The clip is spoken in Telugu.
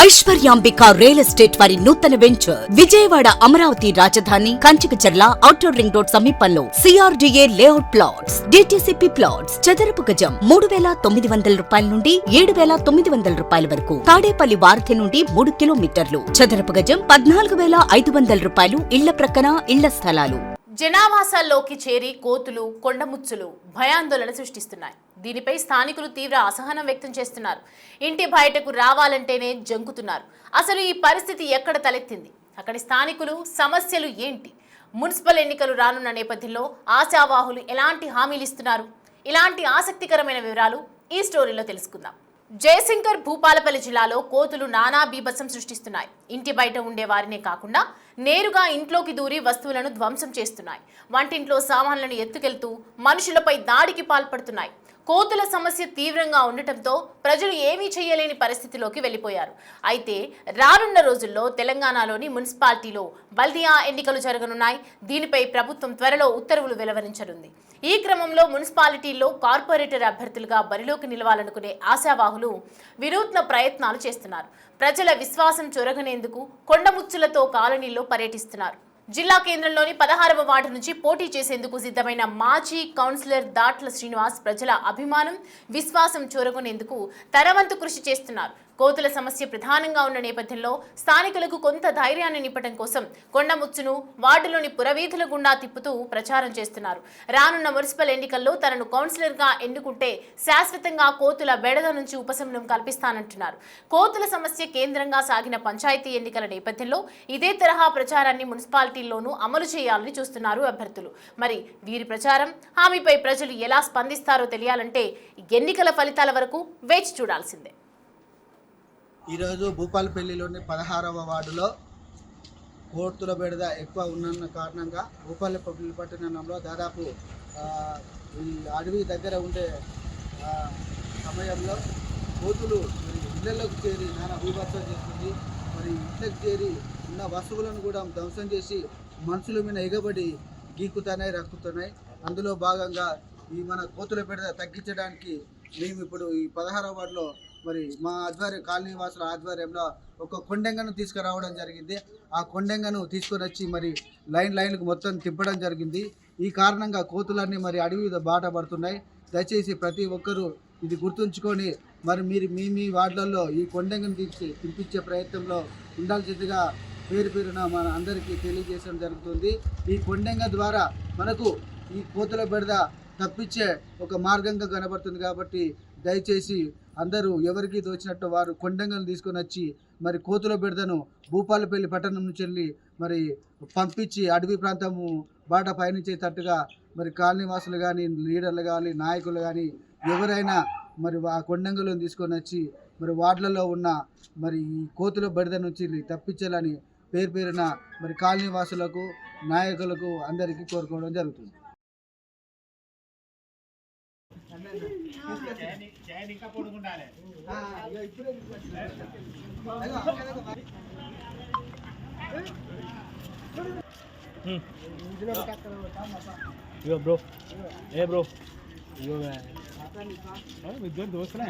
ఐశ్వర్యాంబిక రియల్ ఎస్టేట్ వారి నూతన వెంచర్ విజయవాడ అమరావతి రాజధాని కంచికచర్ల ఔటర్ రింగ్ రోడ్ సమీపంలో CRDA layout plots DTCP plots చదరపు గజం 3,900 రూపాయల నుండి 7,900 రూపాయల వరకు తాడేపల్లి వారధి నుండి 3 కిలోమీటర్లు చదరపు గజం 14,500 రూపాయలు ఇళ్ల ప్రక్కన ఇళ్ల స్థలాలు. జనావాసాల్లోకి చేరి కోతులు కొండముచ్చులు భయాందోళన సృష్టిస్తున్నాయి. దీనిపై స్థానికులు తీవ్ర అసహనం వ్యక్తం చేస్తున్నారు. ఇంటి బయటకు రావాలంటేనే జంకుతున్నారు. అసలు ఈ పరిస్థితి ఎక్కడ తలెత్తింది? అక్కడి స్థానికులు సమస్యలు ఏంటి? మున్సిపల్ ఎన్నికలు రానున్న నేపథ్యంలో ఆశావాహులు ఎలాంటి హామీలు ఇస్తున్నారు? ఇలాంటి ఆసక్తికరమైన వివరాలు ఈ స్టోరీలో తెలుసుకుందాం. జయశంకర్ భూపాలపల్లి జిల్లాలో కోతులు నానా బీభత్సం సృష్టిస్తున్నాయి. ఇంటి బయట ఉండే వారినే కాకుండా నేరుగా ఇంట్లోకి దూరి వస్తువులను ధ్వంసం చేస్తున్నాయి. వంటింట్లో సామాన్లను ఎత్తుకెళ్తూ మనుషులపై దాడికి పాల్పడుతున్నాయి. కోతుల సమస్య తీవ్రంగా ఉండటంతో ప్రజలు ఏమీ చేయలేని పరిస్థితిలోకి వెళ్లిపోయారు. అయితే రానున్న రోజుల్లో తెలంగాణలోని మున్సిపాలిటీలో బల్దియా ఎన్నికలు జరగనున్నాయి. దీనిపై ప్రభుత్వం త్వరలో ఉత్తర్వులు వెలువరించనుంది. ఈ క్రమంలో మున్సిపాలిటీల్లో కార్పొరేటర్ అభ్యర్థులుగా బరిలోకి నిలవాలనుకునే ఆశావాహులు వినూత్న ప్రయత్నాలు చేస్తున్నారు. ప్రజల విశ్వాసం చొరగనేందుకు కొండముచ్చులతో కాలనీల్లో పర్యటిస్తున్నారు. జిల్లా కేంద్రంలోని 16వ వార్డు నుంచి పోటీ చేసేందుకు సిద్ధమైన మాజీ కౌన్సిలర్ దాట్ల శ్రీనివాస్ ప్రజల అభిమానం విశ్వాసం చూరగొనేందుకు తరవంతు కృషి చేస్తున్నారు. కోతుల సమస్య ప్రధానంగా ఉన్న నేపథ్యంలో స్థానికులకు కొంత ధైర్యాన్ని నింపడం కోసం కొండముచ్చును వార్డులోని పురవీధుల గుండా తిప్పుతూ ప్రచారం చేస్తున్నారు. రానున్న మున్సిపల్ ఎన్నికల్లో తనను కౌన్సిలర్గా ఎన్నుకుంటే శాశ్వతంగా కోతుల బెడద నుంచి ఉపశమనం కల్పిస్తానంటున్నారు. కోతుల సమస్య కేంద్రంగా సాగిన పంచాయతీ ఎన్నికల నేపథ్యంలో ఇదే తరహా ప్రచారాన్ని మున్సిపాలిటీల్లోనూ అమలు చేయాలని చూస్తున్నారు అభ్యర్థులు. మరి వీరి ప్రచారం హామీపై ప్రజలు ఎలా స్పందిస్తారో తెలియాలంటే ఎన్నికల ఫలితాల వరకు వేచి చూడాల్సిందే. ఈరోజు భూపాలపల్లిలోని 16వ వార్డులో కోతుల బెడద ఎక్కువ ఉన్న కారణంగా భూపాలపల్లి పట్టణంలో దాదాపు ఈ అడవి దగ్గర ఉండే సమయంలో కోతులు మరి ఇళ్లలోకి చేరి నానా బీభత్సం చేస్తుంది. మరి ఇళ్ళకి చేరి ఉన్న వస్తువులను కూడా ధ్వంసం చేసి మనుషుల మీద ఎగబడి గీకుతున్నాయి, రక్కుతున్నాయి. అందులో భాగంగా ఈ మన కోతుల బెడద తగ్గించడానికి మేము ఇప్పుడు ఈ 16వ వార్డులో మరి మా కాలనీ వాసుల ఆధ్వర్యంలో ఒక కొండెంగను తీసుకురావడం జరిగింది. ఆ కొండెంగను తీసుకొని వచ్చి మరి లైన్లకు మొత్తం తిప్పడం జరిగింది. ఈ కారణంగా కోతులన్నీ మరి అడవి బాట పడుతున్నాయి. దయచేసి ప్రతి ఒక్కరూ ఇది గుర్తుంచుకొని మరి మీరు మీ వార్డులలో ఈ కొండెంగను తిప్పించే ప్రయత్నంలో ఉండాల్సిందిగా పేరున మన అందరికీ తెలియజేయడం జరుగుతుంది. ఈ కొండెంగ ద్వారా మనకు ఈ కోతుల బెడద తప్పించే ఒక మార్గంగా కనబడుతుంది. కాబట్టి దయచేసి అందరూ ఎవరికి తోచినట్టు వారు కొండంగలు తీసుకొని వచ్చి మరి కోతుల బెడదను భూపాలపల్లి పట్టణం నుంచి వెళ్ళి మరి పంపించి అడవి ప్రాంతము బాట పయనించేటట్టుగా మరి కాలనీవాసులు కానీ లీడర్లు కానీ నాయకులు కానీ ఎవరైనా మరి ఆ కొండంగలను తీసుకొని వచ్చి మరి వార్డులలో ఉన్న మరి ఈ కోతుల బెడద నుంచి తప్పించాలని పేరున మరి కాలనీవాసులకు నాయకులకు అందరికీ కోరుకోవడం జరుగుతుంది. బ్రో ఏ బ్రో ఇద్దరు దోస్తులే